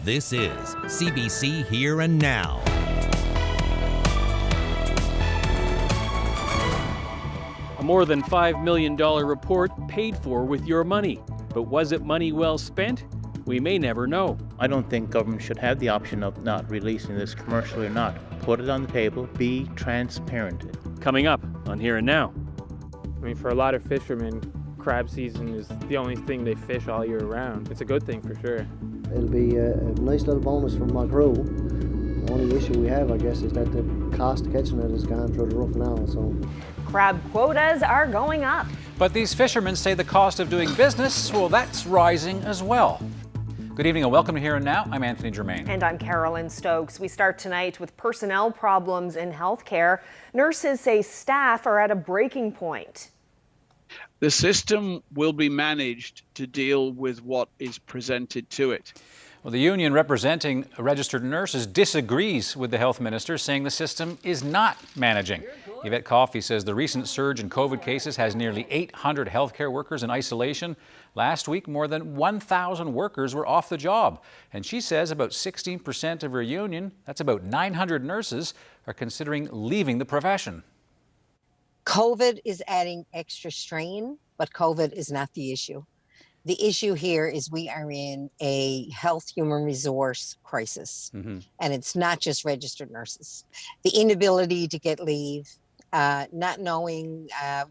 This is CBC Here and Now. A more than $5 million report paid for with your money. But was it money well spent? We may never know. I don't think government should have the option of not releasing this commercially or not. Put it on the table, be transparent. Coming up on Here and Now. I mean, for a lot of fishermen, crab season is the only thing they fish all year round. It's a good thing for sure. It'll be a nice little bonus for my crew. The only issue we have, I guess, is that the cost of catching it has gone through the roof now. So, crab quotas are going up. But these fishermen say the cost of doing business, well, that's rising as well. Good evening and welcome to Here and Now. I'm Anthony Germain. And I'm Carolyn Stokes. We start tonight with personnel problems in healthcare. Nurses say staff are at a breaking point. The system will be managed to deal with what is presented to it. Well, the union representing registered nurses disagrees with the health minister, saying the system is not managing. Yvette Coffey says the recent surge in COVID cases has nearly 800 healthcare workers in isolation. Last week, more than 1,000 workers were off the job. And she says about 16% of her union, that's about 900 nurses, are considering leaving the profession. COVID is adding extra strain, but COVID is not the issue. The issue here is we are in a health human resource crisis, and it's not just registered nurses. The inability to get leave, not knowing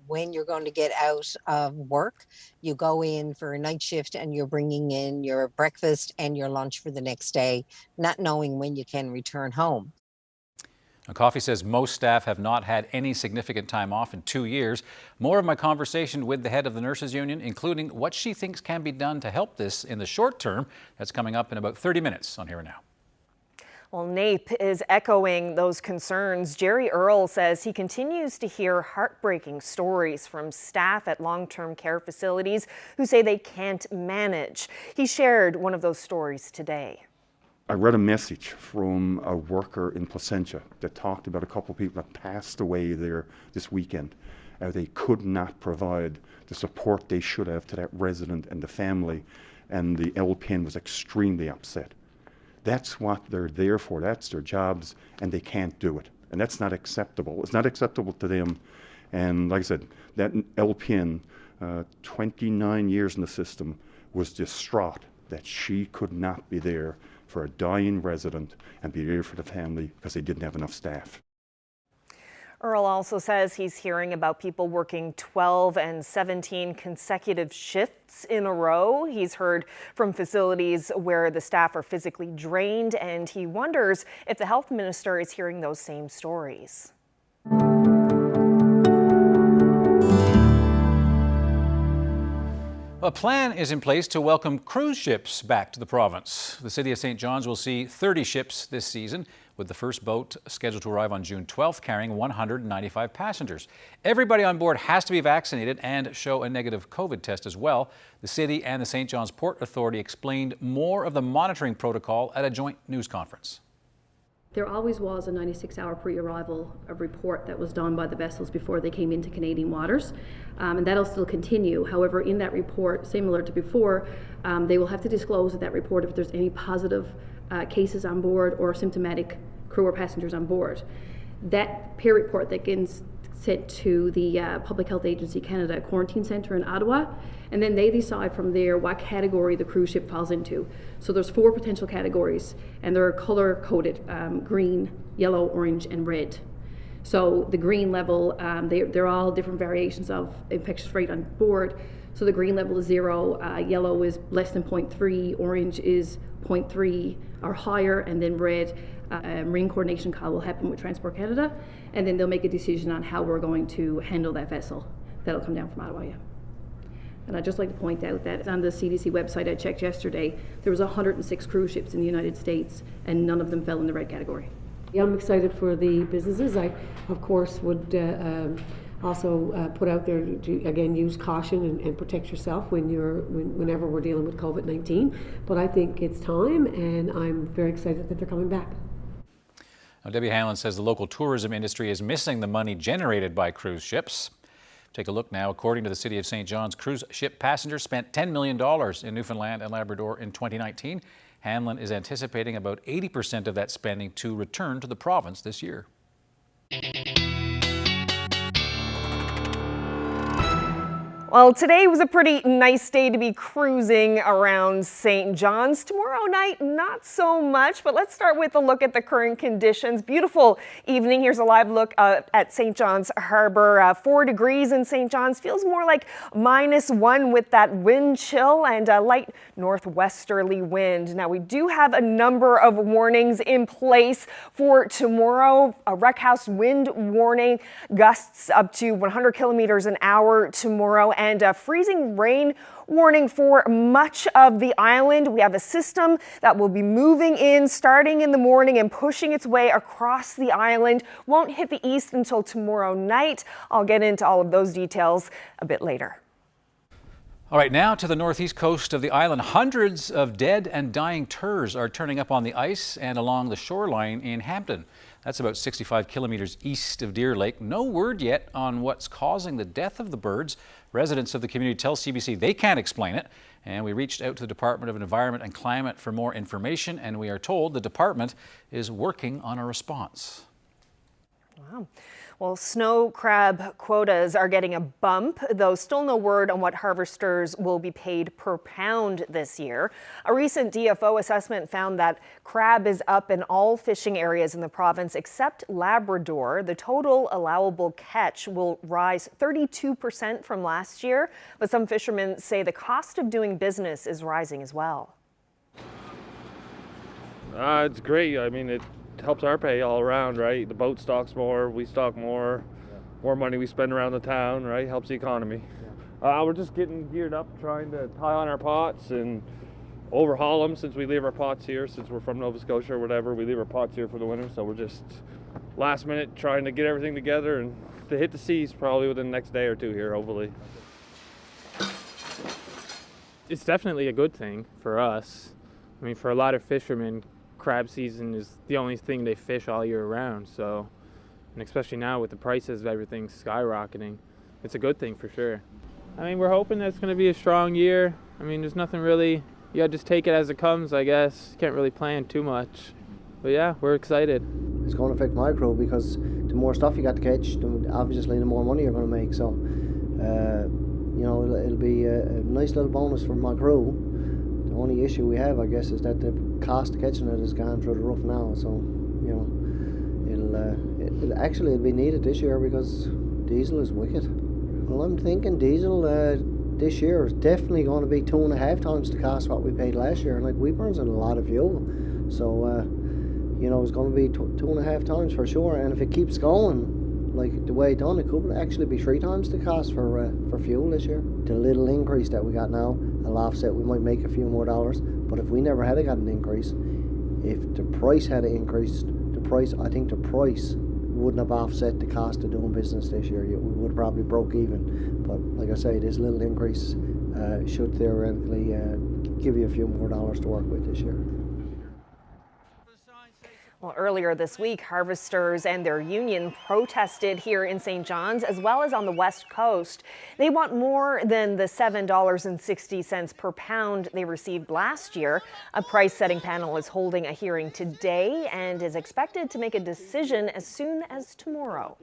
when you're going to get out of work. You go in for a night shift and you're bringing in your breakfast and your lunch for the next day, not knowing when you can return home. Now, Coffey says most staff have not had any significant time off in 2 years. More of my conversation with the head of the nurses union, including what she thinks can be done to help this in the short term. That's coming up in about 30 minutes on Here and Now. Well, NAPE is echoing those concerns. Jerry Earle says he continues to hear heartbreaking stories from staff at long-term care facilities who say they can't manage. He shared one of those stories today. I read a message from a worker in Placentia that talked about a couple of people that passed away there this weekend. They could not provide the support they should have to that resident and the family, and the LPN was extremely upset. That's what they're there for, that's their jobs, and they can't do it. And that's not acceptable. It's not acceptable to them. And like I said, that LPN, 29 years in the system, was distraught that she could not be there for a dying resident and be there for the family because they didn't have enough staff. Earle also says he's hearing about people working 12 and 17 consecutive shifts in a row. He's heard from facilities where the staff are physically drained, and he wonders if the health minister is hearing those same stories. A plan is in place to welcome cruise ships back to the province. The City of St. John's will see 30 ships this season, with the first boat scheduled to arrive on June 12th, carrying 195 passengers. Everybody on board has to be vaccinated and show a negative COVID test as well. The City and the St. John's Port Authority explained more of the monitoring protocol at a joint news conference. There always was a 96-hour pre-arrival report that was done by the vessels before they came into Canadian waters, and that'll still continue. However, in that report, similar to before, they will have to disclose in that report if there's any positive cases on board or symptomatic crew or passengers on board. That peer report that gets sent to the Public Health Agency Canada Quarantine Centre in Ottawa, and then they decide from there what category the cruise ship falls into. So there's 4 potential categories, and they're color-coded, green, yellow, orange, and red. So the green level, they're all different variations of infectious rate on board. So the green level is 0, yellow is less than 0.3, orange is 0.3 or higher, and then red. A marine coordination call will happen with Transport Canada, and then they'll make a decision on how we're going to handle that vessel. That'll come down from Ottawa, yeah. And I'd just like to point out that on the CDC website I checked yesterday, there was 106 cruise ships in the United States, and none of them fell in the red category. Yeah, I'm excited for the businesses. I, of course, would also put out there to, again, use caution and protect yourself whenever we're dealing with COVID-19. But I think it's time, and I'm very excited that they're coming back. Now, Debbie Hanlon says the local tourism industry is missing the money generated by cruise ships. Take a look now. According to the City of St. John's, cruise ship passengers spent $10 million in Newfoundland and Labrador in 2019. Hamlin is anticipating about 80% of that spending to return to the province this year. Well, today was a pretty nice day to be cruising around St. John's. Tomorrow night, not so much, but let's start with a look at the current conditions. Beautiful evening. Here's a live look at St. John's Harbour. 4 degrees in St. John's. Feels more like -1 with that wind chill and a light northwesterly wind. Now, we do have a number of warnings in place for tomorrow. A wreck house wind warning, gusts up to 100 kilometers an hour tomorrow, and a freezing rain warning for much of the island. We have a system that will be moving in starting in the morning and pushing its way across the island. Won't hit the east until tomorrow night. I'll get into all of those details a bit later. All right, now to the northeast coast of the island. Hundreds of dead and dying turs are turning up on the ice and along the shoreline in Hampton. That's about 65 kilometers east of Deer Lake. No word yet on what's causing the death of the birds. Residents of the community tell CBC they can't explain it. And we reached out to the Department of Environment and Climate for more information, and we are told the department is working on a response. Wow. Well, snow crab quotas are getting a bump, though still no word on what harvesters will be paid per pound this year. A recent DFO assessment found that crab is up in all fishing areas in the province except Labrador. The total allowable catch will rise 32% from last year, but some fishermen say the cost of doing business is rising as well. It's great. I mean, it helps our pay all around, right? The boat stocks more, we stock more, more money we spend around the town, right? Helps the economy. We're just getting geared up, trying to tie on our pots and overhaul them since we leave our pots here, since we're from Nova Scotia or whatever. We leave our pots here for the winter, so we're just last minute trying to get everything together and to hit the seas probably within the next day or two here, hopefully. It's definitely a good thing for us. I mean, for a lot of fishermen, crab season is the only thing they fish all year round, so, and especially now with the prices of everything skyrocketing, it's a good thing for sure. I mean, we're hoping that it's going to be a strong year. I mean, there's nothing really, you gotta just take it as it comes, I guess. Can't really plan too much, but yeah, we're excited. It's going to affect my crew because the more stuff you got to catch, obviously the more money you're going to make, so you know, it'll be a nice little bonus for my crew. The only issue we have, I guess, is that the cost of catching it has gone through the roof now. So, you know, it'll be needed this year because diesel is wicked. Well, I'm thinking diesel this year is definitely going to be 2.5 times the cost what we paid last year. And like we burns in a lot of fuel, so you know, it's going to be 2.5 times for sure. And if it keeps going like the way it's done, it could actually be 3 times the cost for fuel this year. The little increase that we got now, I'll offset, we might make a few more dollars, but if we never had got an increase, if the price had increased, I think the price wouldn't have offset the cost of doing business this year. We would have probably broke even, but like I say, this little increase should theoretically give you a few more dollars to work with this year. Well, earlier this week, harvesters and their union protested here in St. John's as well as on the West Coast. They want more than the $7.60 per pound they received last year. A price-setting panel is holding a hearing today and is expected to make a decision as soon as tomorrow.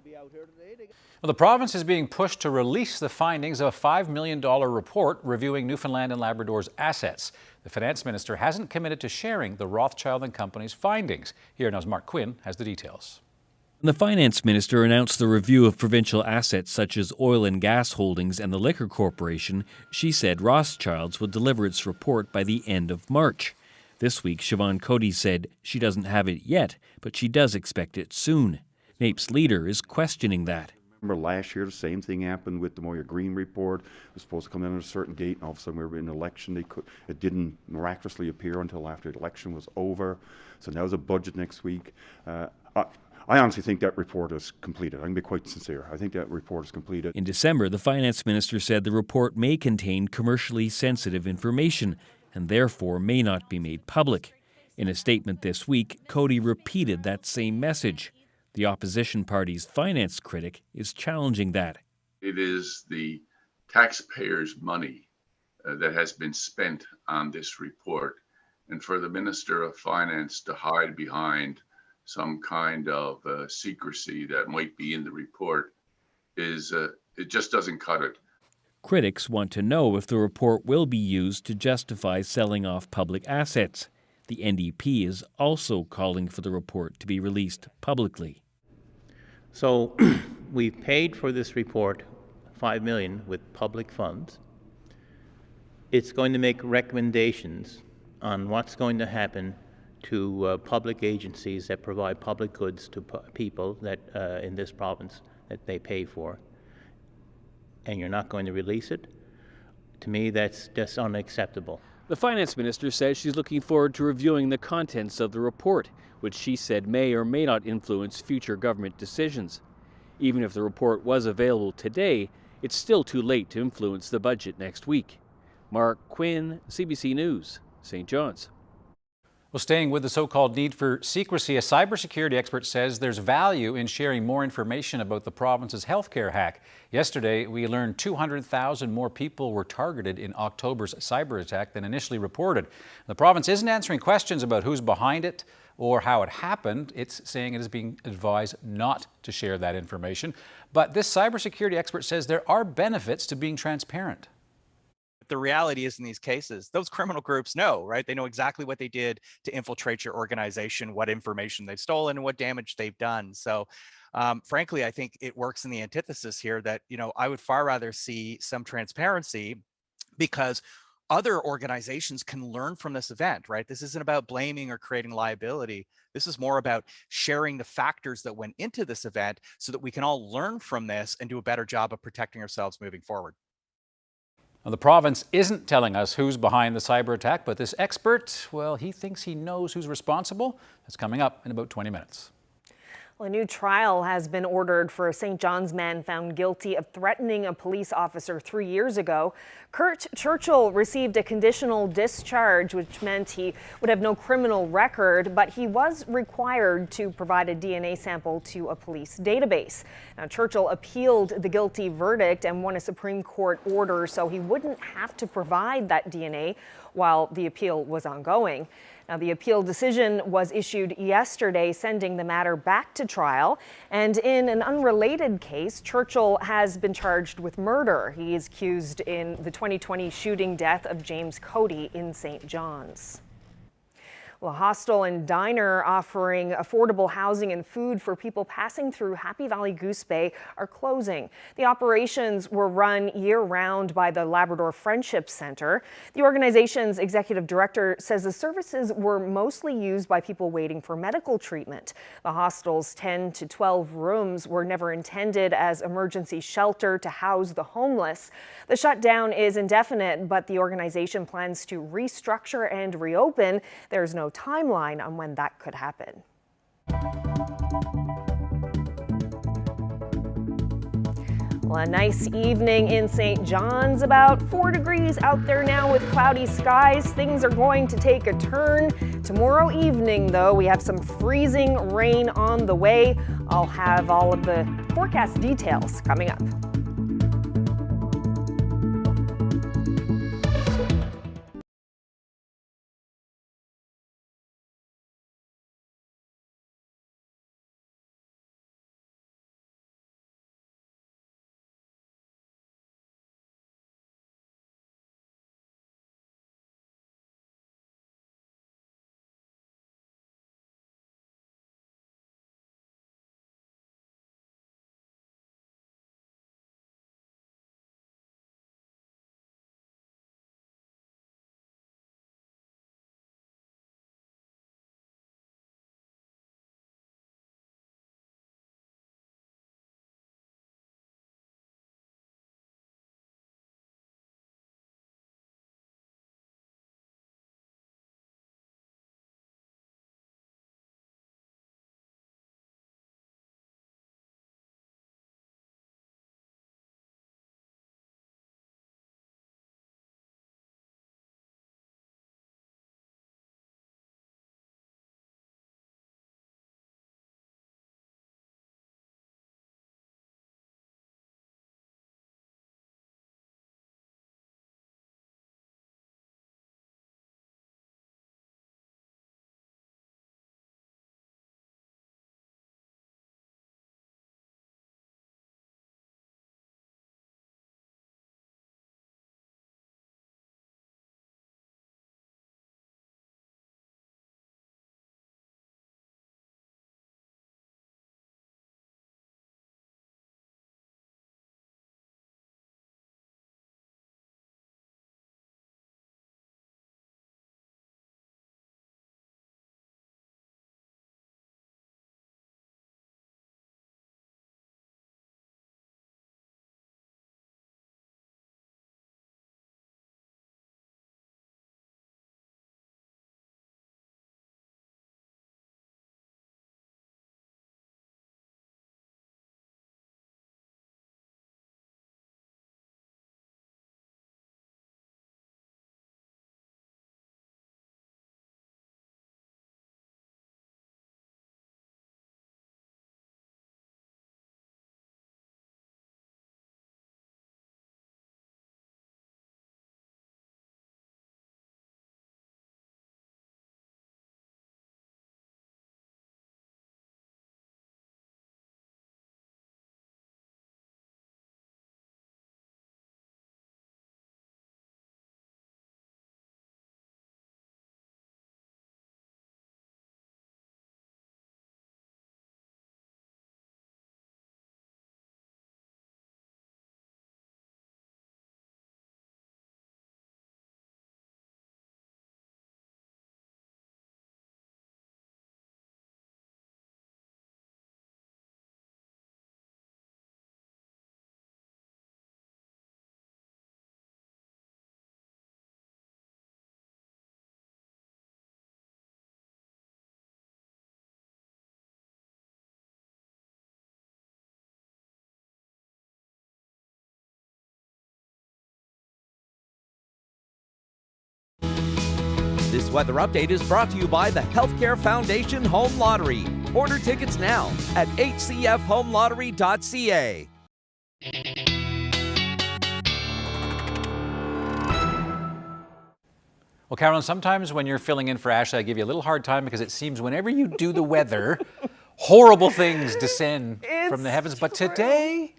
Well, the province is being pushed to release the findings of a $5 million report reviewing Newfoundland and Labrador's assets. The finance minister hasn't committed to sharing the Rothschild and Company's findings. Here now's Mark Quinn has the details. The finance minister announced the review of provincial assets such as oil and gas holdings and the Liquor Corporation. She said Rothschild's would deliver its report by the end of March. This week, Siobhan Cody said she doesn't have it yet, but she does expect it soon. NAPE's leader is questioning that. Remember last year, the same thing happened with the Moya Green report. It was supposed to come in at a certain date, and all of a sudden we were in an election. It didn't miraculously appear until after the election was over. So now there's a budget next week. I honestly think that report is completed. I can be quite sincere. I think that report is completed. In December, the finance minister said the report may contain commercially sensitive information and therefore may not be made public. In a statement this week, Cody repeated that same message. The opposition party's finance critic is challenging that. It is the taxpayers' money that has been spent on this report, And for the Minister of Finance to hide behind some kind of secrecy that might be in the report it just doesn't cut it. Critics want to know if the report will be used to justify selling off public assets. The NDP is also calling for the report to be released publicly. So we've paid for this report $5 million with public funds. It's going to make recommendations on what's going to happen to public agencies that provide public goods to people that in this province that they pay for, and you're not going to release it. To me, that's just unacceptable. The finance minister says she's looking forward to reviewing the contents of the report, which she said may or may not influence future government decisions. Even if the report was available today, it's still too late to influence the budget next week. Mark Quinn, CBC News, St. John's. Well, staying with the so-called need for secrecy, a cybersecurity expert says there's value in sharing more information about the province's healthcare hack. Yesterday, we learned 200,000 more people were targeted in October's cyber attack than initially reported. The province isn't answering questions about who's behind it or how it happened. It's saying it is being advised not to share that information. But this cybersecurity expert says there are benefits to being transparent. The reality is in these cases, those criminal groups know, right? They know exactly what they did to infiltrate your organization, what information they've stolen and what damage they've done. So frankly, I think it works in the antithesis here that, I would far rather see some transparency because other organizations can learn from this event, right? This isn't about blaming or creating liability. This is more about sharing the factors that went into this event so that we can all learn from this and do a better job of protecting ourselves moving forward. Now, the province isn't telling us who's behind the cyber attack, but this expert, well, he thinks he knows who's responsible. That's coming up in about 20 minutes. Well, a new trial has been ordered for a St. John's man found guilty of threatening a police officer 3 years ago. Kurt Churchill received a conditional discharge, which meant he would have no criminal record, but he was required to provide a DNA sample to a police database. Now, Churchill appealed the guilty verdict and won a Supreme Court order so he wouldn't have to provide that DNA while the appeal was ongoing. Now, the appeal decision was issued yesterday, sending the matter back to trial. And in an unrelated case, Churchill has been charged with murder. He is accused in the 2020 shooting death of James Cody in St. John's. Well, a hostel and diner offering affordable housing and food for people passing through Happy Valley Goose Bay are closing. The operations were run year-round by the Labrador Friendship Centre. The organization's executive director says the services were mostly used by people waiting for medical treatment. The hostel's 10 to 12 rooms were never intended as emergency shelter to house the homeless. The shutdown is indefinite, but the organization plans to restructure and reopen. There's no timeline on when that could happen. Well, a nice evening in St. John's, about 4 degrees out there now with cloudy skies. Things are going to take a turn. Tomorrow evening, though, we have some freezing rain on the way. I'll have all of the forecast details coming up. This weather update is brought to you by the Healthcare Foundation Home Lottery. Order tickets now at hcfhomelottery.ca. Well, Carolyn, sometimes when you're filling in for Ashley, I give you a little hard time because it seems whenever you do the weather, horrible things descend from the heavens. But today,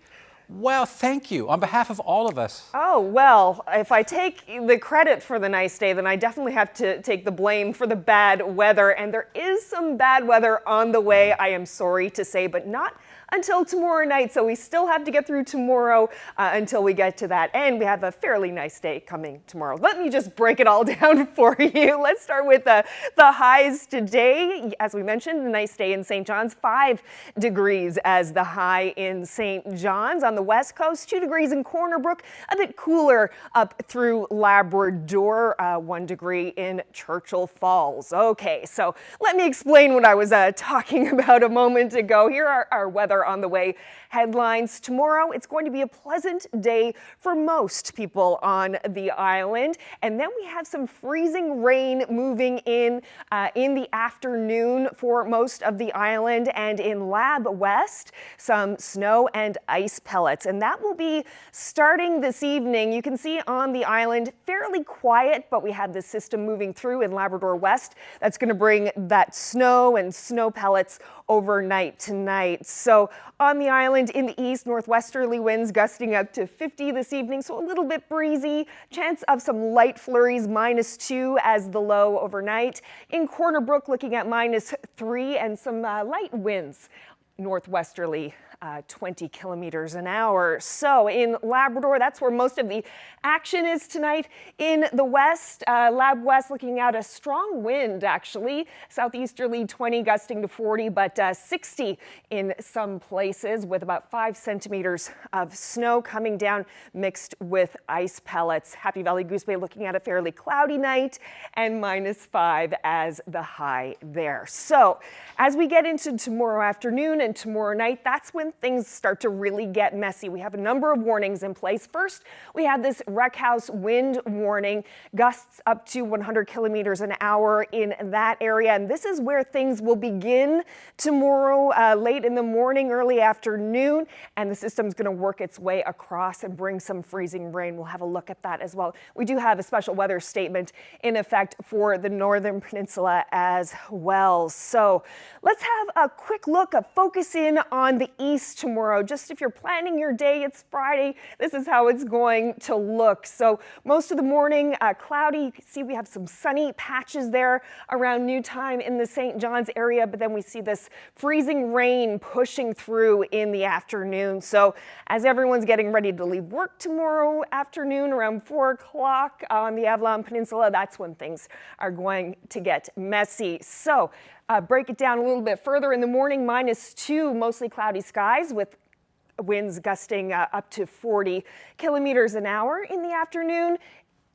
well, thank you on behalf of all of us. Oh, well, if I take the credit for the nice day, then I definitely have to take the blame for the bad weather. And there is some bad weather on the way, I am sorry to say, but not until tomorrow night. So we still have to get through tomorrow until we get to that. And we have a fairly nice day coming tomorrow. Let me just break it all down for you. Let's start with the highs today. As we mentioned, a nice day in St. John's, 5 degrees as the high in St. John's. On the west coast, 2 degrees in Corner Brook, a bit cooler up through Labrador, 1 degree in Churchill Falls. Okay, so let me explain what I was talking about a moment ago. Here are our weather on the way headlines. Tomorrow, it's going to be a pleasant day for most people on the island. And then we have some freezing rain moving in the afternoon for most of the island, and in Lab West, some snow and ice pellets. And that will be starting this evening. You can see on the island, fairly quiet, but we have this system moving through in Labrador West that's going to bring that snow and snow pellets overnight tonight. So on the island in the east, northwesterly winds gusting up to 50 this evening, so a little bit breezy. Chance of some light flurries, -2 as the low overnight. In Corner Brook, looking at -3 and some light winds northwesterly. 20 kilometers an hour. So in Labrador, that's where most of the action is tonight. In the west, Lab West looking at a strong wind actually. Southeasterly 20 gusting to 40, but 60 in some places with about 5 centimeters of snow coming down mixed with ice pellets. Happy Valley Goose Bay looking at a fairly cloudy night and -5 as the high there. So as we get into tomorrow afternoon and tomorrow night, that's when things start to really get messy. We have a number of warnings in place. First, we have this wreck house wind warning, gusts up to 100 kilometers an hour in that area. And this is where things will begin tomorrow, late in the morning, early afternoon. And the system's going to work its way across and bring some freezing rain. We'll have a look at that as well. We do have a special weather statement in effect for the Northern Peninsula as well. So let's have a quick look, a focus in on the east tomorrow. Just if you're planning your day, it's Friday, this is how it's going to look. So most of the morning, cloudy. You can see we have some sunny patches there around noon time in the St. John's area, but then we see this freezing rain pushing through in the afternoon. So as everyone's getting ready to leave work tomorrow afternoon around 4 o'clock on the Avalon Peninsula, that's when things are going to get messy. So break it down a little bit further. In the morning, -2, mostly cloudy skies with winds gusting up to 40 kilometers an hour. In the afternoon,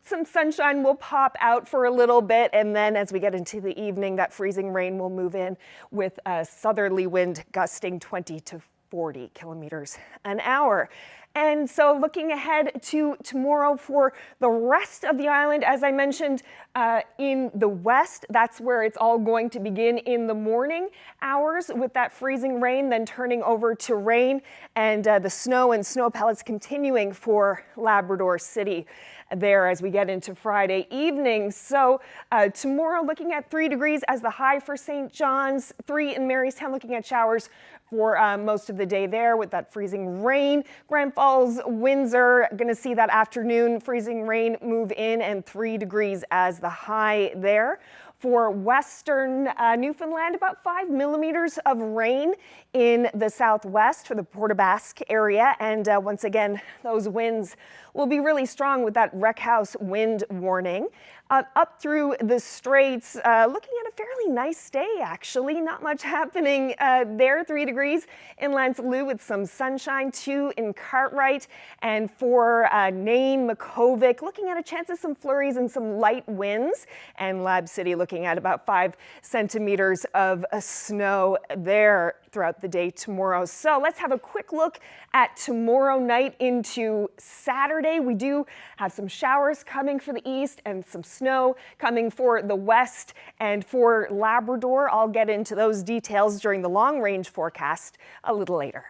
some sunshine will pop out for a little bit, and then as we get into the evening, that freezing rain will move in with a southerly wind gusting 20 to 40 kilometers an hour. And so looking ahead to tomorrow for the rest of the island, as I mentioned, in the west, that's where it's all going to begin in the morning hours with that freezing rain, then turning over to rain, and the snow and snow pellets continuing for Labrador City there as we get into Friday evening. So tomorrow looking at 3 degrees as the high for St. John's, 3 in Marystown, looking at showers for most of the day there with that freezing rain. Grand Falls, Windsor, going to see that afternoon freezing rain move in, and 3 degrees as the high there. For western Newfoundland, about 5 millimeters of rain in the southwest for the Port aux Basques area. And once again, those winds will be really strong with that wreck house wind warning. Up through the straits, looking at a fairly nice day, actually. Not much happening there. 3 degrees in Lansalou with some sunshine, 2 in Cartwright. And for Nain, Makovic, looking at a chance of some flurries and some light winds. And Lab City looking at about 5 centimeters of snow there throughout the day tomorrow. So let's have a quick look at tomorrow night into Saturday. We do have some showers coming for the east and some snow snow coming for the west and for Labrador. I'll get into those details during the long-range forecast a little later.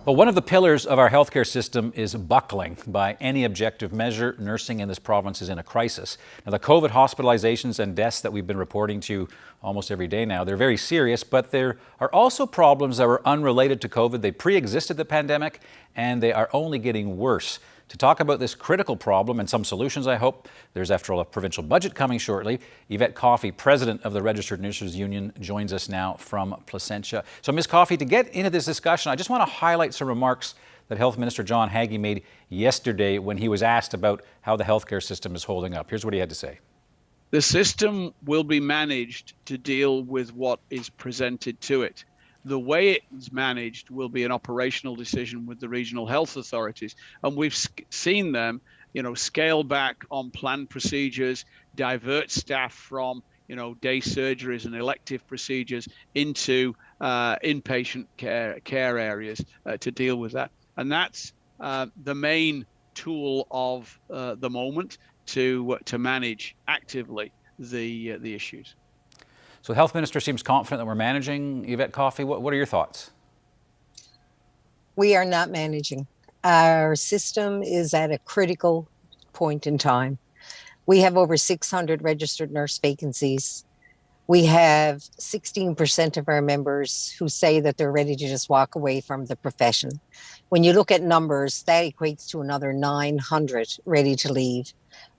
Well, one of the pillars of our healthcare system is buckling. By any objective measure, nursing in this province is in a crisis. Now, the COVID hospitalizations and deaths that we've been reporting to almost every day now, they're very serious, but there are also problems that were unrelated to COVID. They pre-existed the pandemic, and they are only getting worse. To talk about this critical problem and some solutions, I hope, there's after all a provincial budget coming shortly. Yvette Coffey, president of the Registered Nurses Union, joins us now from Placentia. So Ms. Coffey, to get into this discussion, I just want to highlight some remarks that Health Minister John Haggie made yesterday when he was asked about how the healthcare system is holding up. Here's what he had to say. The system will be managed to deal with what is presented to it. The way it's managed will be an operational decision with the regional health authorities. And we've seen them, scale back on planned procedures, divert staff from, day surgeries and elective procedures into inpatient care areas to deal with that. And that's the main tool of the moment to manage actively the issues. So the Health Minister seems confident that we're managing. Yvette Coffey, what are your thoughts? We are not managing. Our system is at a critical point in time. We have over 600 registered nurse vacancies. We have 16% of our members who say that they're ready to just walk away from the profession. When you look at numbers, that equates to another 900 ready to leave.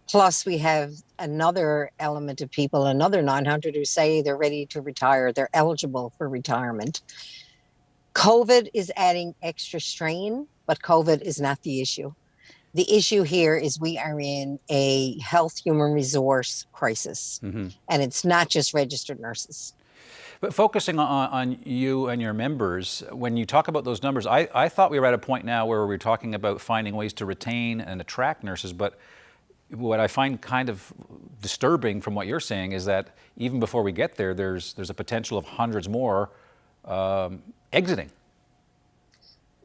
Plus, we have another element of people, another 900 who say they're ready to retire. They're eligible for retirement. COVID is adding extra strain, but COVID is not the issue. The issue here is we are in a health human resource crisis, and it's not just registered nurses. But focusing on you and your members, when you talk about those numbers, I thought we were at a point now where we're talking about finding ways to retain and attract nurses, but what I find kind of disturbing from what you're saying is that even before we get there, there's a potential of hundreds more exiting.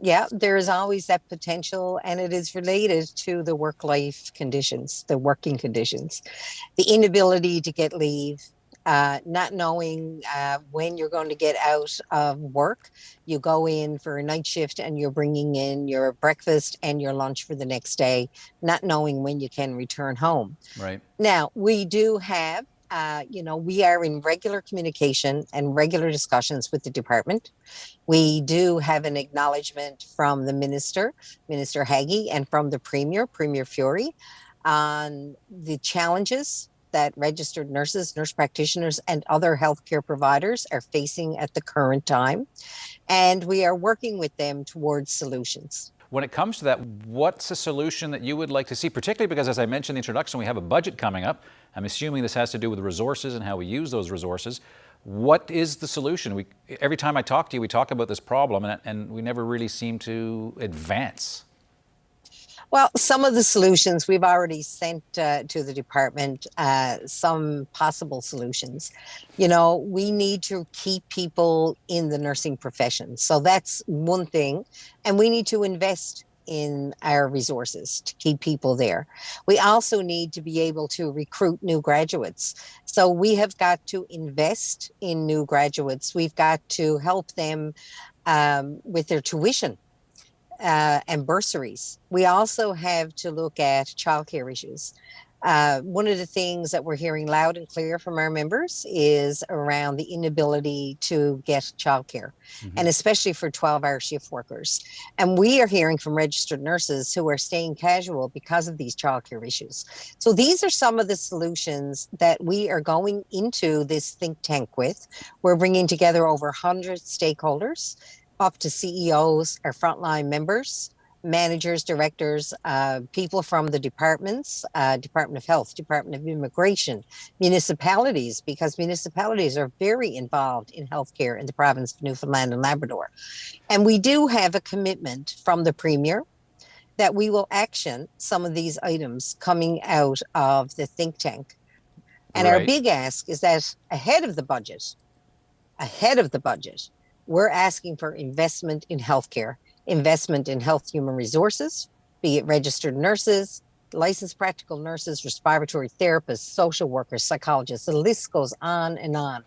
Yeah, there is always that potential, and it is related to the work-life conditions, the working conditions, the inability to get leave, not knowing when you're going to get out of work. You go in for a night shift and you're bringing in your breakfast and your lunch for the next day, not knowing when you can return home. Right. Now, we do have, we are in regular communication and regular discussions with the department. We do have an acknowledgement from the Minister Haggie, and from the Premier Fury, on the challenges that registered nurses, nurse practitioners, and other healthcare providers are facing at the current time. And we are working with them towards solutions. When it comes to that, what's a solution that you would like to see, particularly because, as I mentioned in the introduction, we have a budget coming up. I'm assuming this has to do with resources and how we use those resources. What is the solution? Every time I talk to you, we talk about this problem, and we never really seem to advance. Well, some of the solutions we've already sent to the department, some possible solutions. We need to keep people in the nursing profession. So that's one thing. And we need to invest in our resources to keep people there. We also need to be able to recruit new graduates. So we have got to invest in new graduates. We've got to help them with their tuition. And bursaries. We also have to look at childcare issues. One of the things that we're hearing loud and clear from our members is around the inability to get childcare, and especially for 12-hour shift workers. And we are hearing from registered nurses who are staying casual because of these childcare issues. So these are some of the solutions that we are going into this think tank with. We're bringing together over 100 stakeholders, up to CEOs, our frontline members, managers, directors, people from the departments, Department of Health, Department of Immigration, municipalities, because municipalities are very involved in healthcare in the province of Newfoundland and Labrador. And we do have a commitment from the Premier that we will action some of these items coming out of the think tank. And our big ask is that ahead of the budget, We're asking for investment in healthcare, investment in health human resources, be it registered nurses, licensed practical nurses, respiratory therapists, social workers, psychologists. The list goes on and on.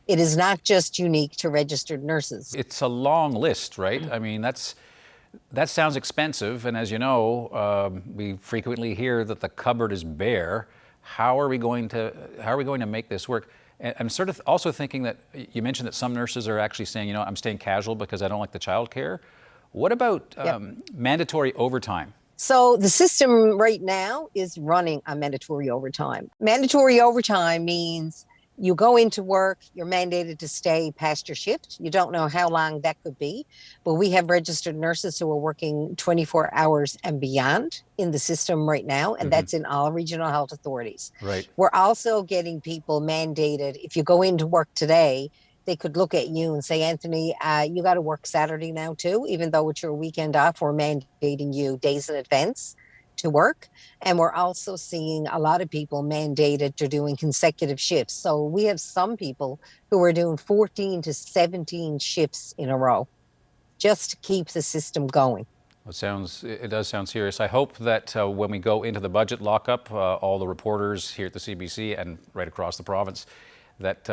It is not just unique to registered nurses. It's a long list, right? I mean, that sounds expensive, and as you know, we frequently hear that the cupboard is bare. How are we going to make this work? And I'm sort of also thinking that you mentioned that some nurses are actually saying, you know, I'm staying casual because I don't like the childcare. What about mandatory overtime? So the system right now is running on mandatory overtime. Mandatory overtime means you go into work, you're mandated to stay past your shift. You don't know how long that could be, but we have registered nurses who are working 24 hours and beyond in the system right now, and that's in all regional health authorities. Right. We're also getting people mandated. If you go into work today, they could look at you and say, Anthony, you got to work Saturday now too, even though it's your weekend off. We're mandating you days in advance to work. And we're also seeing a lot of people mandated to doing consecutive shifts. So we have some people who are doing 14 to 17 shifts in a row just to keep the system going. It does sound serious. I hope that when we go into the budget lockup, all the reporters here at the CBC and right across the province, that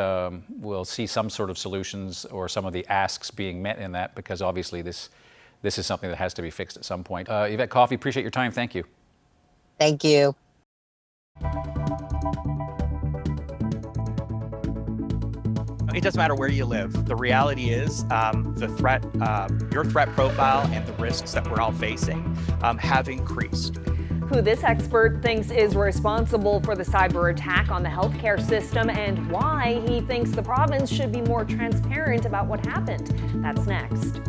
we'll see some sort of solutions or some of the asks being met in that, because obviously this is something that has to be fixed at some point. Yvette Coffey, appreciate your time. Thank you. Thank you. It doesn't matter where you live. The reality is the threat, your threat profile and the risks that we're all facing have increased. Who this expert thinks is responsible for the cyber attack on the healthcare system and why he thinks the province should be more transparent about what happened. That's next.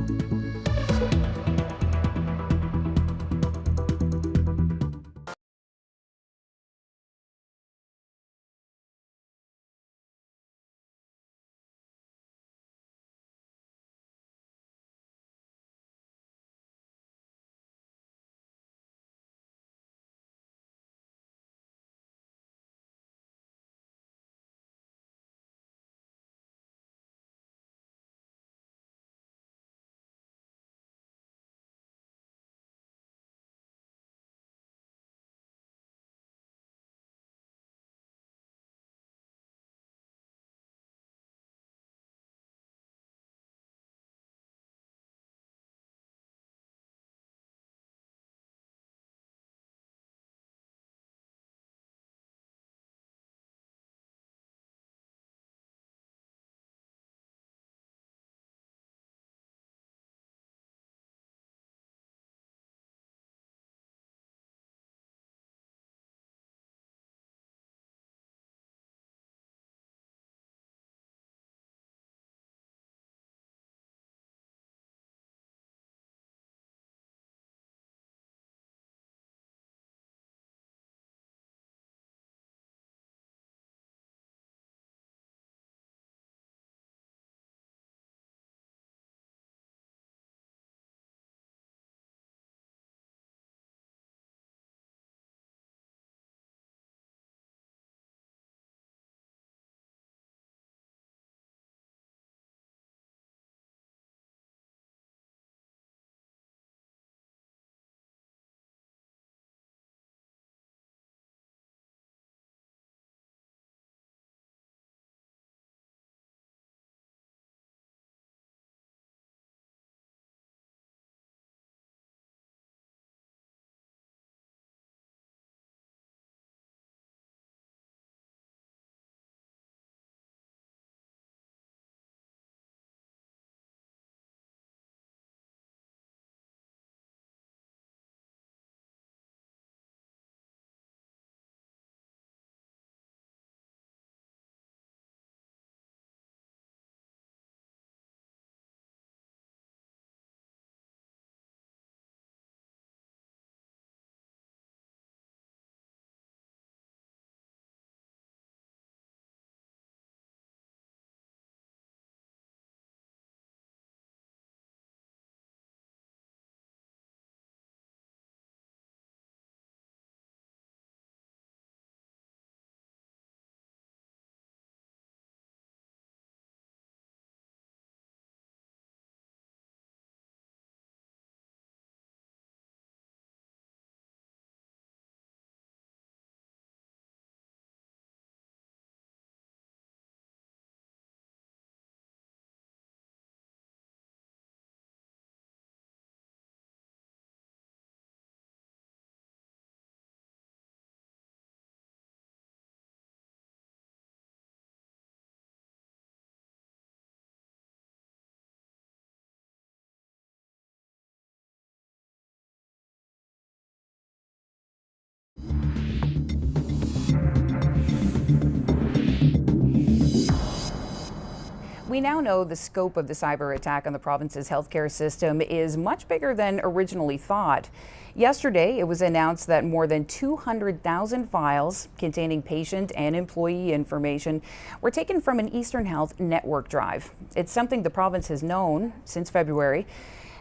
We now know the scope of the cyber attack on the province's healthcare system is much bigger than originally thought. Yesterday, it was announced that more than 200,000 files containing patient and employee information were taken from an Eastern Health network drive. It's something the province has known since February.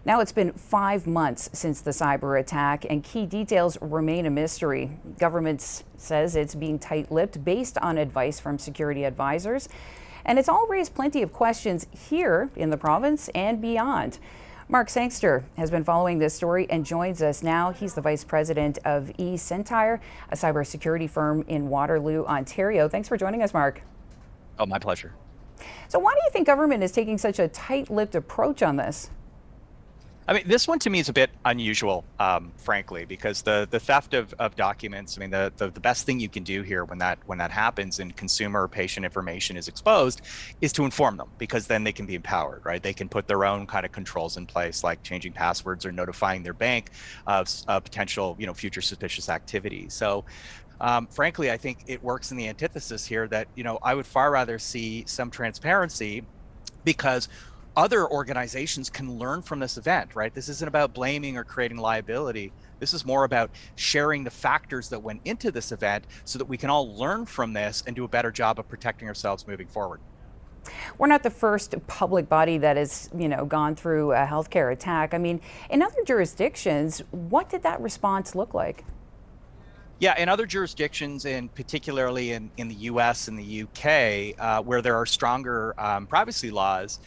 Now it's been 5 months since the cyber attack, and key details remain a mystery. Government says it's being tight-lipped based on advice from security advisors, and it's all raised plenty of questions here in the province and beyond. Mark Sangster has been following this story and joins us now. He's the vice president of eCentire, a cybersecurity firm in Waterloo, Ontario. Thanks for joining us, Mark. Oh, my pleasure. So why do you think government is taking such a tight-lipped approach on this? I mean, this one to me is a bit unusual, frankly, because the theft of documents, I mean, the best thing you can do here when that happens and consumer or patient information is exposed is to inform them, because then they can be empowered, right? They can put their own kind of controls in place, like changing passwords or notifying their bank of potential, future suspicious activity. So frankly, I think it works in the antithesis here that, I would far rather see some transparency, because other organizations can learn from this event, right? This isn't about blaming or creating liability. This is more about sharing the factors that went into this event so that we can all learn from this and do a better job of protecting ourselves moving forward. We're not the first public body that has, gone through a healthcare attack. I mean, in other jurisdictions, what did that response look like? Yeah, in other jurisdictions, and particularly in the US and the UK, where there are stronger privacy laws,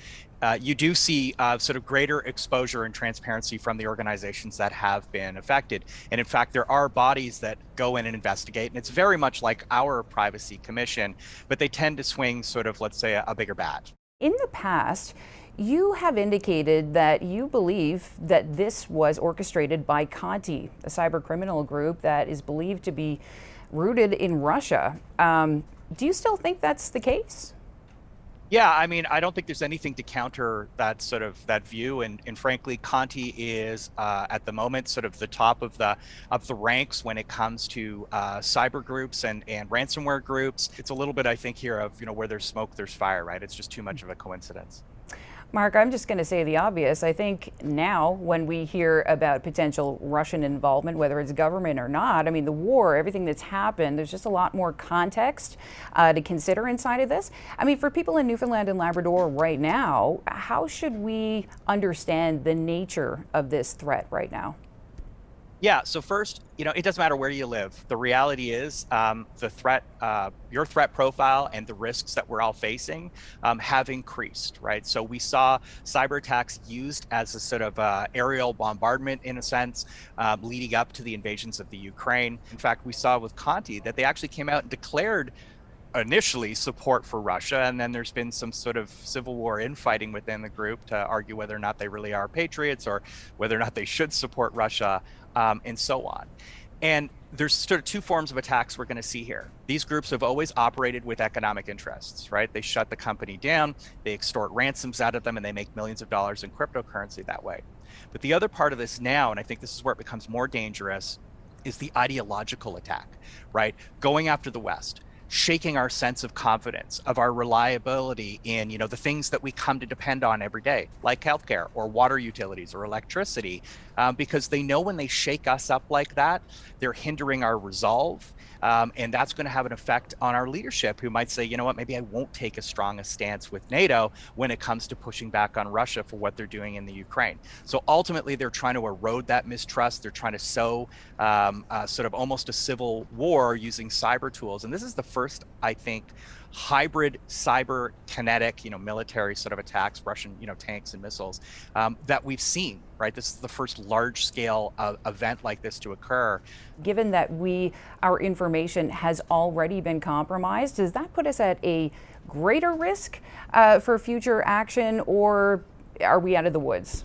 you do see sort of greater exposure and transparency from the organizations that have been affected. And in fact, there are bodies that go in and investigate, and it's very much like our privacy commission, but they tend to swing sort of, let's say, a bigger bat. In the past, you have indicated that you believe that this was orchestrated by Conti, a cyber criminal group that is believed to be rooted in Russia. Do you still think that's the case? Yeah, I mean, I don't think there's anything to counter that view, and frankly, Conti is at the moment sort of the top of the ranks when it comes to cyber groups and ransomware groups. It's a little bit, I think, here of where there's smoke, there's fire, right? It's just too much of a coincidence. Mark, I'm just going to say the obvious. I think now when we hear about potential Russian involvement, whether it's government or not, I mean, the war, everything that's happened, there's just a lot more context to consider inside of this. I mean, for people in Newfoundland and Labrador right now, how should we understand the nature of this threat right now? Yeah, so first, it doesn't matter where you live. The reality is the threat, your threat profile and the risks that we're all facing have increased, right? So we saw cyber attacks used as a sort of aerial bombardment, in a sense, leading up to the invasions of the Ukraine. In fact, we saw with Conti that they actually came out and declared initially support for Russia, and then there's been some sort of civil war infighting within the group to argue whether or not they really are patriots or whether or not they should support Russia, and so on. And there's sort of two forms of attacks we're going to see here. These groups have always operated with economic interests, right? They shut the company down, they extort ransoms out of them, and they make millions of dollars in cryptocurrency that way. But the other part of this now, and I think this is where it becomes more dangerous, is the ideological attack, right? Going after the West, shaking our sense of confidence, of our reliability in, the things that we come to depend on every day, like healthcare or water utilities or electricity, because they know when they shake us up like that, they're hindering our resolve. And that's going to have an effect on our leadership, who might say, you know what, maybe I won't take as strong a stance with NATO when it comes to pushing back on Russia for what they're doing in the Ukraine. So ultimately, they're trying to erode that mistrust. They're trying to sow sort of almost a civil war using cyber tools. And this is the first, I think, hybrid cyber kinetic, military sort of attacks, Russian, tanks and missiles that we've seen, right? This is the first large scale event like this to occur. Given that our information has already been compromised, does that put us at a greater risk for future action, or are we out of the woods?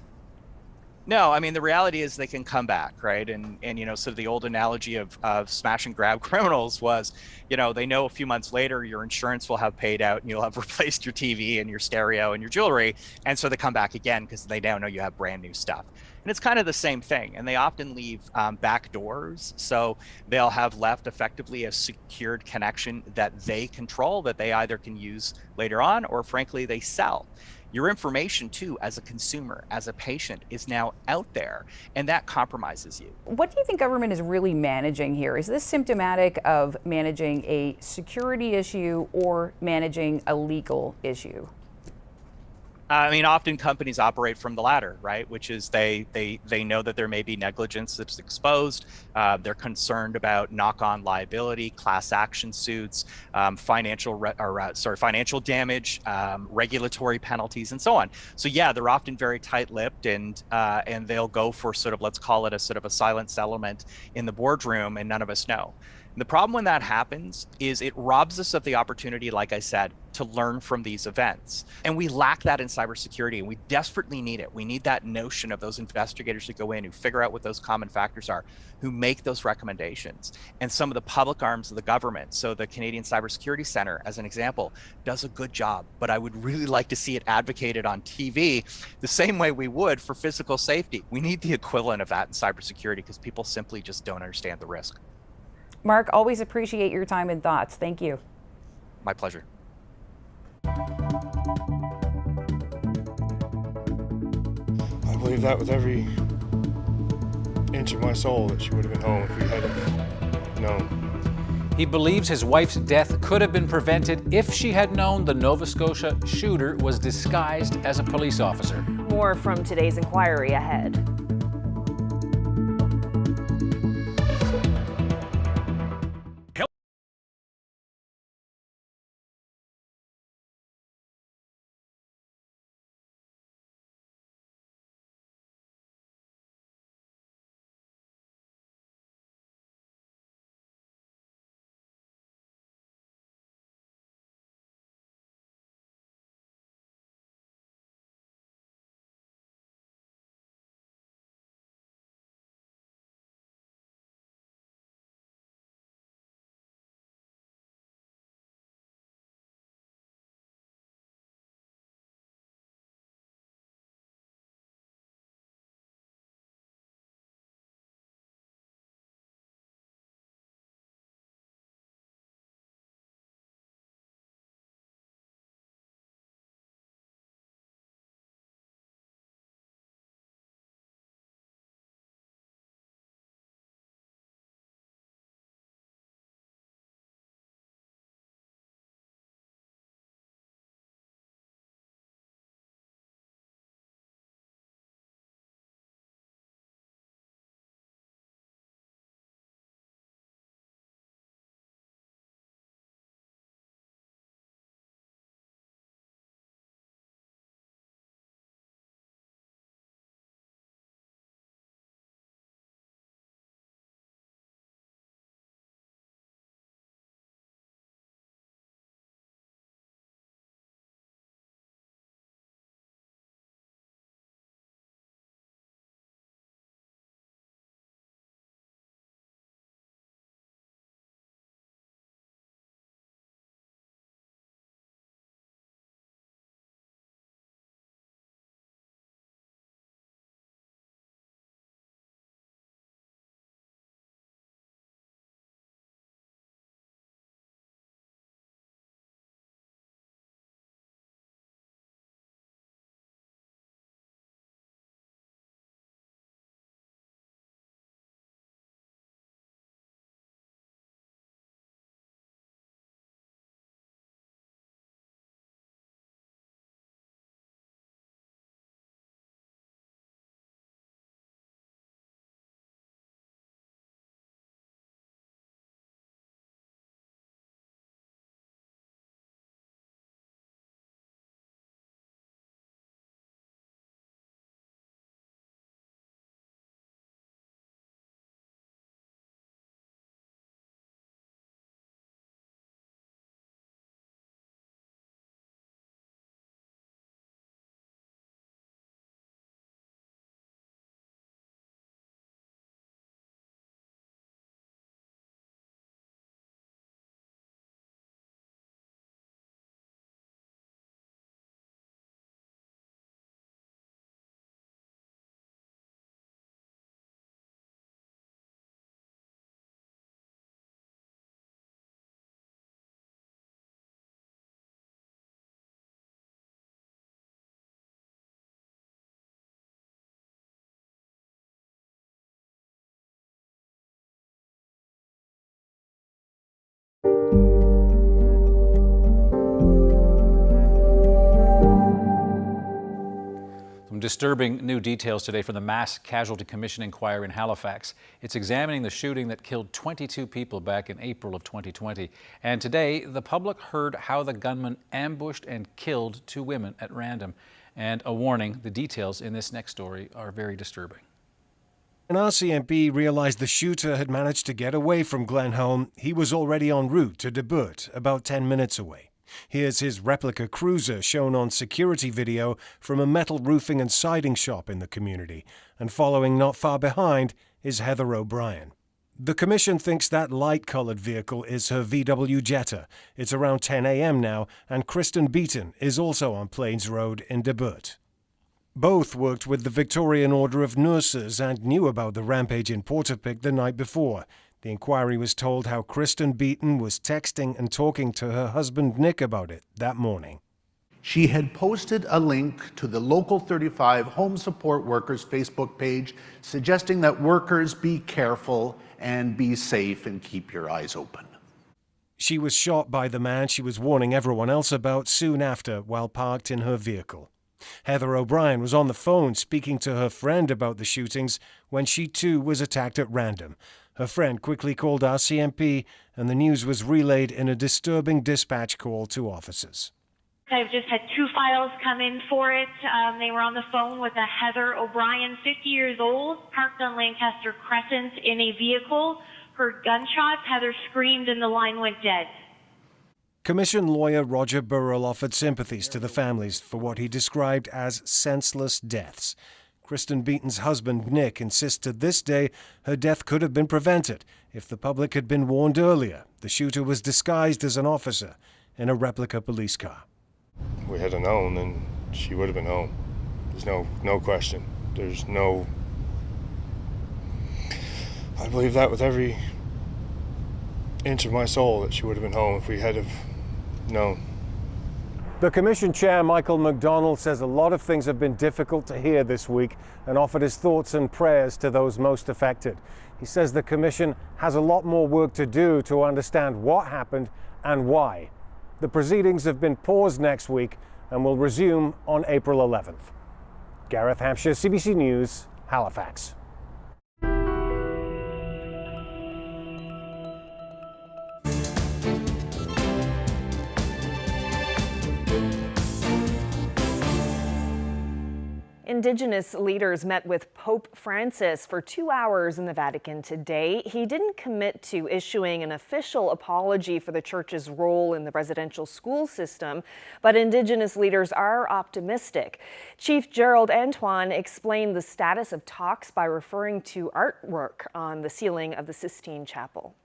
No, I mean, the reality is they can come back, right? And you know, so the old analogy of smash and grab criminals was, you know, they know a few months later your insurance will have paid out and you'll have replaced your TV and your stereo and your jewelry. And so they come back again because they now know you have brand new stuff. And it's kind of the same thing. And they often leave back doors. So they'll have left effectively a secured connection that they control, that they either can use later on, or frankly, they sell. Your information too, as a consumer, as a patient, is now out there, and that compromises you. What do you think government is really managing here? Is this symptomatic of managing a security issue or managing a legal issue? I mean, often companies operate from the latter, right? Which is they know that there may be negligence that's exposed. They're concerned about knock-on liability, class action suits, financial damage, regulatory penalties, and so on. So yeah, they're often very tight-lipped, and they'll go for sort of, let's call it a sort of a silent settlement in the boardroom, and none of us know. And the problem when that happens is it robs us of the opportunity, like I said, to learn from these events. And we lack that in cybersecurity, and we desperately need it. We need that notion of those investigators who go in, who figure out what those common factors are, who make those recommendations. And some of the public arms of the government, so the Canadian Cybersecurity Centre, as an example, does a good job. But I would really like to see it advocated on TV the same way we would for physical safety. We need the equivalent of that in cybersecurity because people simply just don't understand the risk. Mark, always appreciate your time and thoughts. Thank you. My pleasure. I believe that with every inch of my soul that she would have been home if we had known. He believes his wife's death could have been prevented if she had known the Nova Scotia shooter was disguised as a police officer. More from today's inquiry ahead. Some disturbing new details today from the Mass Casualty Commission inquiry in Halifax. It's examining the shooting that killed 22 people back in April of 2020. And today, the public heard how the gunman ambushed and killed 2 women at random. And a warning, the details in this next story are very disturbing. An RCMP realized the shooter had managed to get away from Glenholm. He was already en route to Debut, about 10 minutes away. Here's his replica cruiser shown on security video from a metal roofing and siding shop in the community. And following not far behind is Heather O'Brien. The Commission thinks that light-coloured vehicle is her VW Jetta. It's around 10 a.m. now, and Kristen Beaton is also on Plains Road in Debut. Both worked with the Victorian Order of Nurses and knew about the rampage in Portapic the night before. The inquiry was told how Kristen Beaton was texting and talking to her husband Nick about it that morning. She had posted a link to the Local 35 Home Support Workers Facebook page suggesting that workers be careful and be safe and keep your eyes open. She was shot by the man she was warning everyone else about soon after while parked in her vehicle. Heather O'Brien was on the phone speaking to her friend about the shootings when she too was attacked at random. Her friend quickly called RCMP and the news was relayed in a disturbing dispatch call to officers. I've just had 2 files come in for it. They were on the phone with a Heather O'Brien, 50 years old, parked on Lancaster Crescent in a vehicle. Heard gunshots. Heather screamed and the line went dead. Commission lawyer Roger Burrell offered sympathies to the families for what he described as senseless deaths. Kristen Beaton's husband, Nick, insists to this day her death could have been prevented if the public had been warned earlier. The shooter was disguised as an officer in a replica police car. If we had known, then she would have been home. There's no question. There's no... I believe that with every inch of my soul that she would have been home if we had have known. The Commission Chair, Michael McDonald, says a lot of things have been difficult to hear this week and offered his thoughts and prayers to those most affected. He says the Commission has a lot more work to do to understand what happened and why. The proceedings have been paused next week and will resume on April 11th. Gareth Hampshire, CBC News, Halifax. Indigenous leaders met with Pope Francis for 2 hours in the Vatican today. He didn't commit to issuing an official apology for the church's role in the residential school system, but Indigenous leaders are optimistic. Chief Gerald Antoine explained the status of talks by referring to artwork on the ceiling of the Sistine Chapel.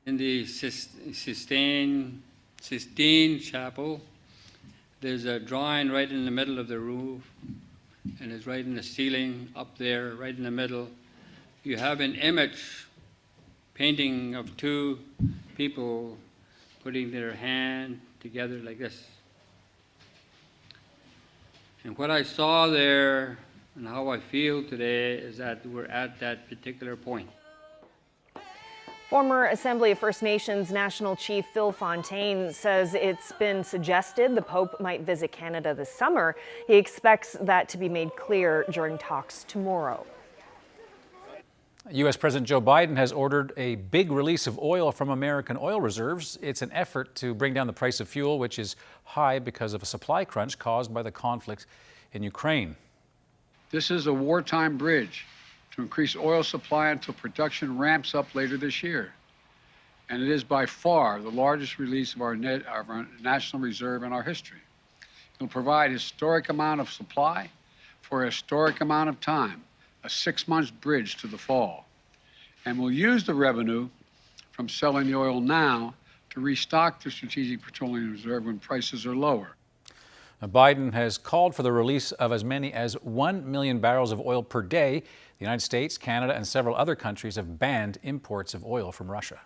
In the Sistine Chapel, there's a drawing right in the middle of the roof, and it's right in the ceiling up there, right in the middle. You have an image painting of 2 people putting their hand together like this. And what I saw there and how I feel today is that we're at that particular point. Former Assembly of First Nations National Chief Phil Fontaine says it's been suggested the Pope might visit Canada this summer. He expects that to be made clear during talks tomorrow. U.S. President Joe Biden has ordered a big release of oil from American oil reserves. It's an effort to bring down the price of fuel, which is high because of a supply crunch caused by the conflict in Ukraine. This is a wartime bridge to increase oil supply until production ramps up later this year. And it is by far the largest release of our national reserve in our history. It will provide a historic amount of supply for a historic amount of time, a 6-month bridge to the fall. And we'll use the revenue from selling the oil now to restock the Strategic Petroleum Reserve when prices are lower. Biden has called for the release of as many as 1 million barrels of oil per day. The United States, Canada, and several other countries have banned imports of oil from Russia.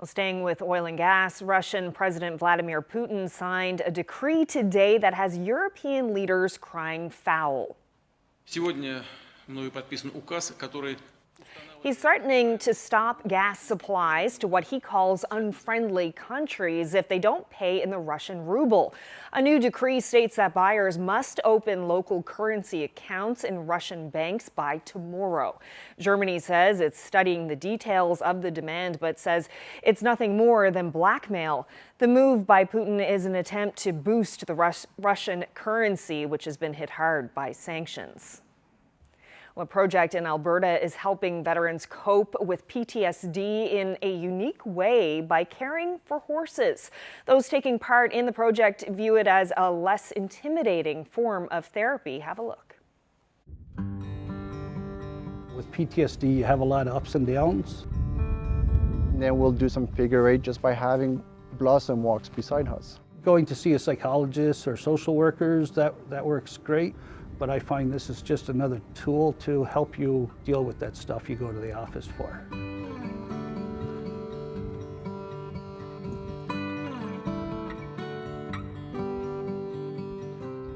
Well, staying with oil and gas, Russian President Vladimir Putin signed a decree today that has European leaders crying foul. He's threatening to stop gas supplies to what he calls unfriendly countries if they don't pay in the Russian ruble. A new decree states that buyers must open local currency accounts in Russian banks by tomorrow. Germany says it's studying the details of the demand, but says it's nothing more than blackmail. The move by Putin is an attempt to boost the Russian currency, which has been hit hard by sanctions. Well, a project in Alberta is helping veterans cope with PTSD in a unique way by caring for horses. Those taking part in the project view it as a less intimidating form of therapy. Have a look. With PTSD, you have a lot of ups and downs. And then we'll do some figure eight just by having Blossom walks beside us. Going to see a psychologist or social workers, that works great. But I find this is just another tool to help you deal with that stuff you go to the office for.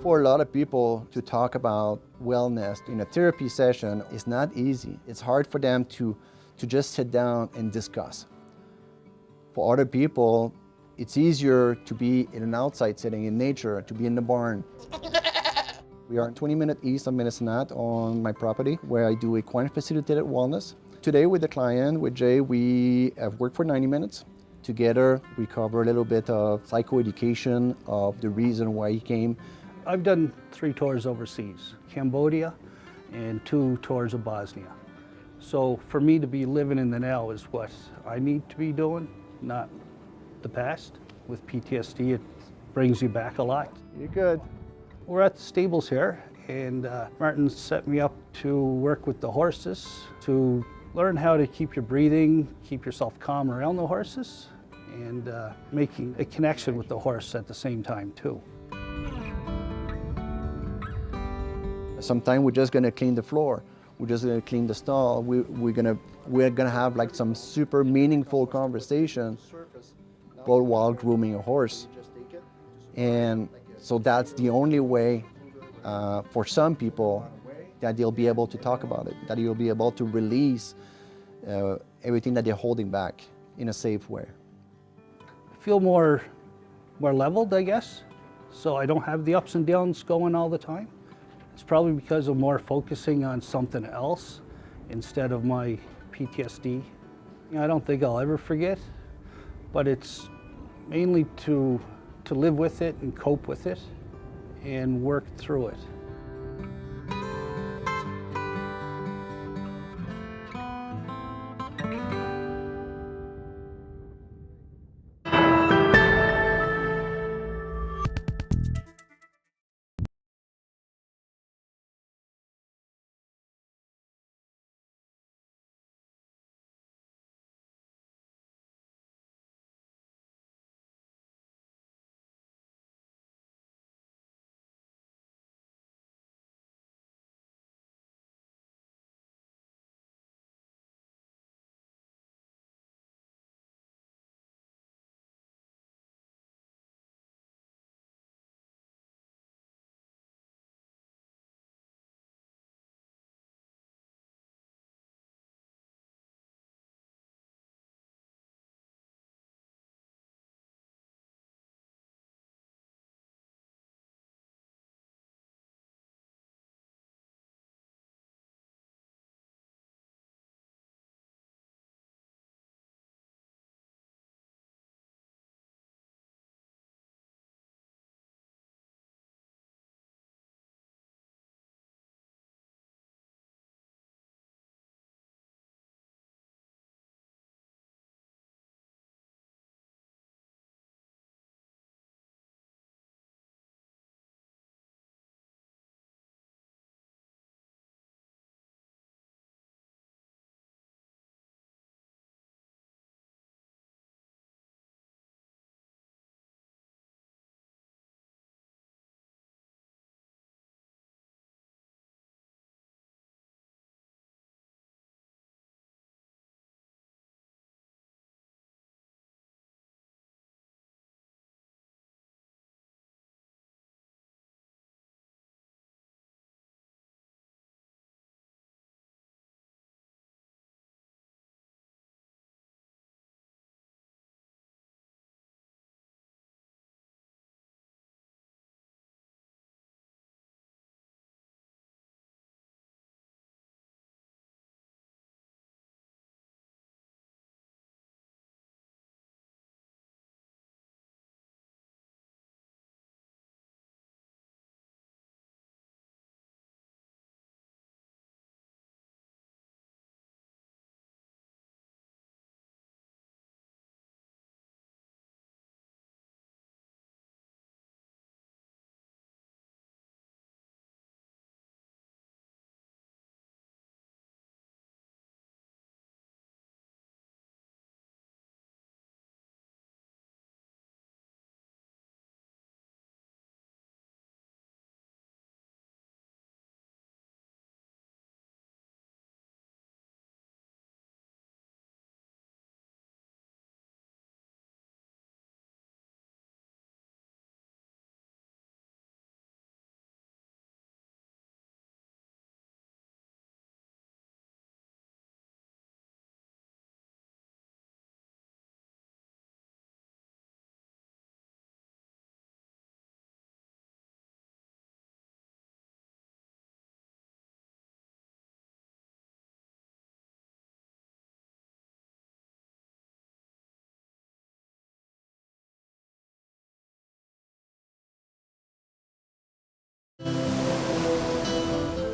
For a lot of people to talk about wellness in a therapy session is not easy. It's hard for them to just sit down and discuss. For other people, it's easier to be in an outside setting in nature, to be in the barn. We are 20 minutes east of Minnesota on my property where I do equine facilitated wellness. Today with the client, with Jay, we have worked for 90 minutes. Together, we cover a little bit of psychoeducation of the reason why he came. I've done 3 tours overseas, Cambodia and 2 tours of Bosnia. So for me to be living in the now is what I need to be doing, not the past. With PTSD, it brings you back a lot. You're good. We're at the stables here, and Martin set me up to work with the horses, to learn how to keep your breathing, keep yourself calm around the horses, and making a connection with the horse at the same time too. Sometimes we're just gonna clean the floor. We're just gonna clean the stall. We're gonna have like some super meaningful conversation, but while grooming a horse. And so that's the only way for some people that they'll be able to talk about it, that you'll be able to release everything that they're holding back in a safe way. I feel more leveled, I guess. So I don't have the ups and downs going all the time. It's probably because I'm more focusing on something else instead of my PTSD. I don't think I'll ever forget, but it's mainly to live with it and cope with it and work through it.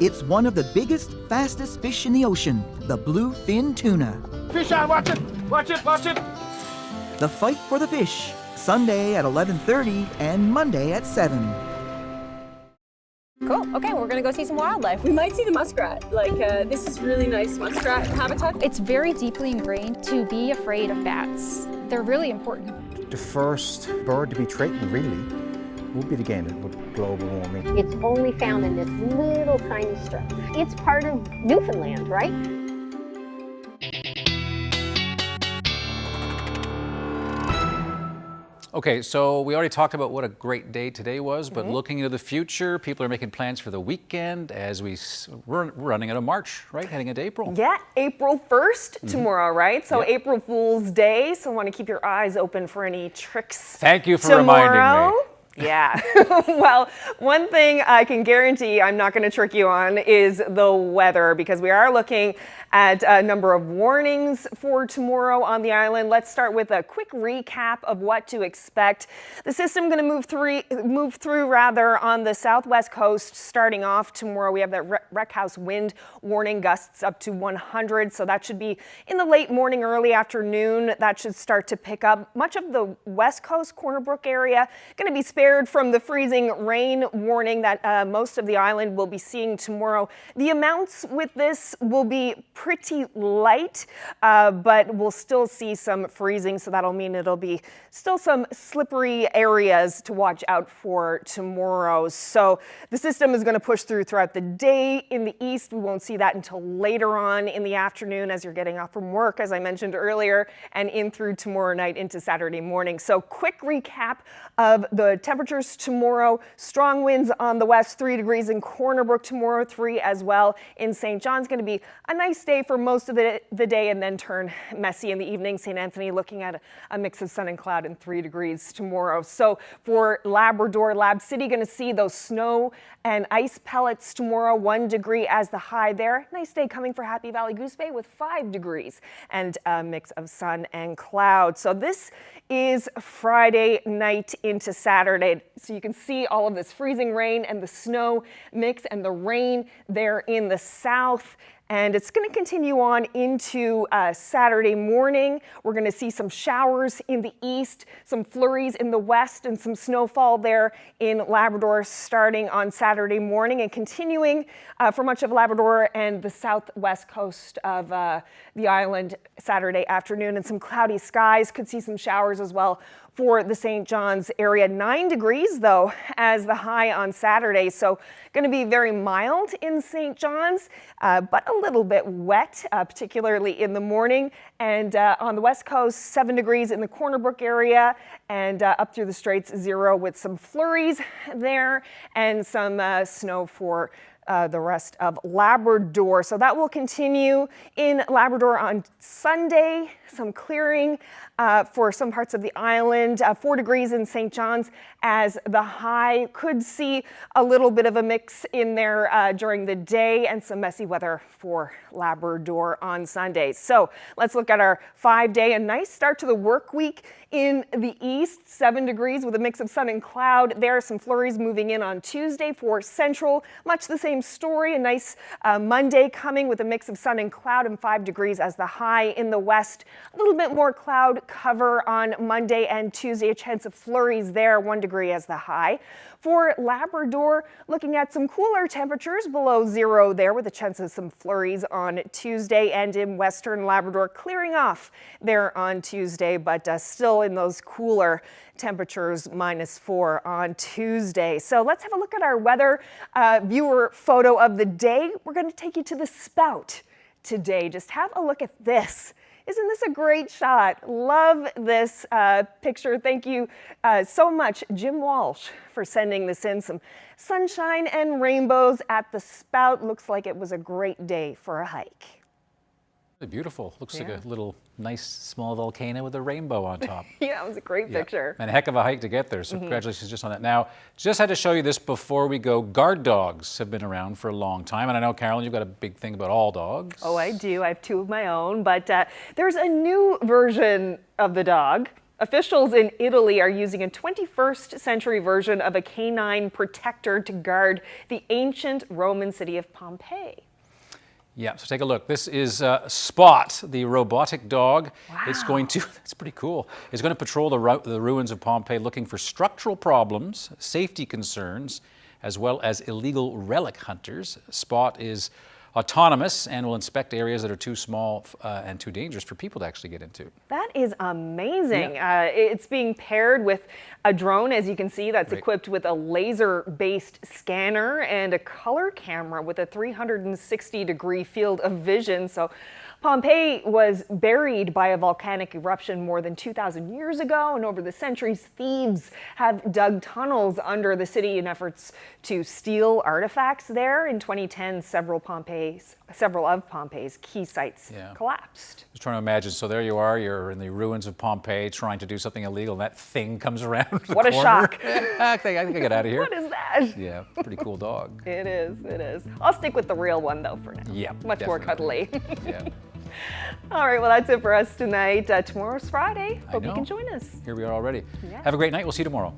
It's one of the biggest, fastest fish in the ocean, the bluefin tuna. Fish on, watch it, watch it, watch it. The fight for the fish, Sunday at 11:30 and Monday at 7. Cool. Okay, we're gonna go see some wildlife. We might see the muskrat. This is really nice muskrat habitat. It's very deeply ingrained to be afraid of bats. They're really important. The first bird to be threatened, really, would be the game with global warming. It's only found in this little tiny strip. It's part of Newfoundland, right? Okay, so we already talked about what a great day today was, but looking into the future, people are making plans for the weekend as we're running out of March, right? Heading into April. Yeah, April 1st tomorrow, right? So April Fool's Day, so want to keep your eyes open for any tricks. Thank you for reminding me. Yeah. Well, one thing I can guarantee I'm not going to trick you on is the weather, because we are looking at a number of warnings for tomorrow on the island. Let's start with a quick recap of what to expect. The system going to move through on the southwest coast. Starting off tomorrow, we have that wreck house wind warning, gusts up to 100. So that should be in the late morning, early afternoon. That should start to pick up. Much of the west coast, Corner Brook area, going to be spared from the freezing rain warning that most of the island will be seeing tomorrow. The amounts with this will be pretty light, but we'll still see some freezing, so that'll mean it'll be still some slippery areas to watch out for tomorrow. So the system is going to push throughout the day. In the east, we won't see that until later on in the afternoon as you're getting off from work, as I mentioned earlier, and in through tomorrow night into Saturday morning. So quick recap of the temperatures tomorrow. Strong winds on the west, 3 degrees in Corner Brook tomorrow, 3 as well in St. John's. Going to be a nice day for most of the day and then turn messy in the evening. St. Anthony looking at a mix of sun and cloud and 3 degrees tomorrow. So for Labrador, Lab City, going to see those snow and ice pellets tomorrow, 1 degree as the high there. Nice day coming for Happy Valley Goose Bay with 5 degrees and a mix of sun and cloud. So this is Friday night into Saturday. So you can see all of this freezing rain and the snow mix and the rain there in the south. And it's going to continue on into Saturday morning. We're going to see some showers in the east, some flurries in the west, and some snowfall there in Labrador starting on Saturday morning and continuing for much of Labrador and the southwest coast of the island Saturday afternoon. And some cloudy skies, could see some showers as well for the St. John's area. 9 degrees though as the high on Saturday, so going to be very mild in St. John's, but a little bit wet, particularly in the morning. And on the west coast, 7 degrees in the Corner Brook area, and up through the Straits, 0 with some flurries there and some snow for the rest of Labrador. So that will continue in Labrador on Sunday. Some clearing for some parts of the island. 4 degrees in St. John's as the high. Could see a little bit of a mix in there during the day, and some messy weather for Labrador on Sunday. So let's look at our 5-day. A nice start to the work week in the east. 7 degrees with a mix of sun and cloud. There are some flurries moving in on Tuesday for Central. Much the same story. A nice Monday coming with a mix of sun and cloud, and 5 degrees as the high in the west. A little bit more cloud cover on Monday and Tuesday. A chance of flurries there, 1 degree as the high. For Labrador, looking at some cooler temperatures below 0 there with a chance of some flurries on Tuesday, and in western Labrador clearing off there on Tuesday, but still in those cooler temperatures, -4 on Tuesday. So let's have a look at our weather viewer photo of the day. We're going to take you to the spout today. Just have a look at this. Isn't this a great shot? Love this picture. Thank you so much, Jim Walsh, for sending this in. Some sunshine and rainbows at the spout. Looks like it was a great day for a hike. Really beautiful. Looks like a little nice small volcano with a rainbow on top. Yeah, it was a great picture. And a heck of a hike to get there, so congratulations just on that. Now, just had to show you this before we go. Guard dogs have been around for a long time, and I know, Carolyn, you've got a big thing about all dogs. Oh, I do. I have 2 of my own, but there's a new version of the dog Officials in Italy are using a 21st century version of a canine protector to guard the ancient Roman city of Pompeii. Yeah, so take a look. This is Spot, the robotic dog. Wow. It's going to, that's pretty cool. It's going to patrol the ruins of Pompeii looking for structural problems, safety concerns, as well as illegal relic hunters. Spot is autonomous and will inspect areas that are too small and too dangerous for people to actually get into. That is amazing. It's being paired with a drone, as you can see, that's equipped with a laser-based scanner and a color camera with a 360-degree field of vision. So Pompeii was buried by a volcanic eruption more than 2,000 years ago, and over the centuries, thieves have dug tunnels under the city in efforts to steal artifacts there. In 2010, several of Pompeii's key sites collapsed. Just trying to imagine, so there you are, you're in the ruins of Pompeii trying to do something illegal, and that thing comes around the What a corner. shock. I think I get out of here. What is that? Yeah, pretty cool dog. It is, it is. I'll stick with the real one, though, for now. Yeah, Much more cuddly. Yeah. All right, well, that's it for us tonight. Tomorrow's Friday. Hope you can join us. Here we are already. Yeah. Have a great night. We'll see you tomorrow.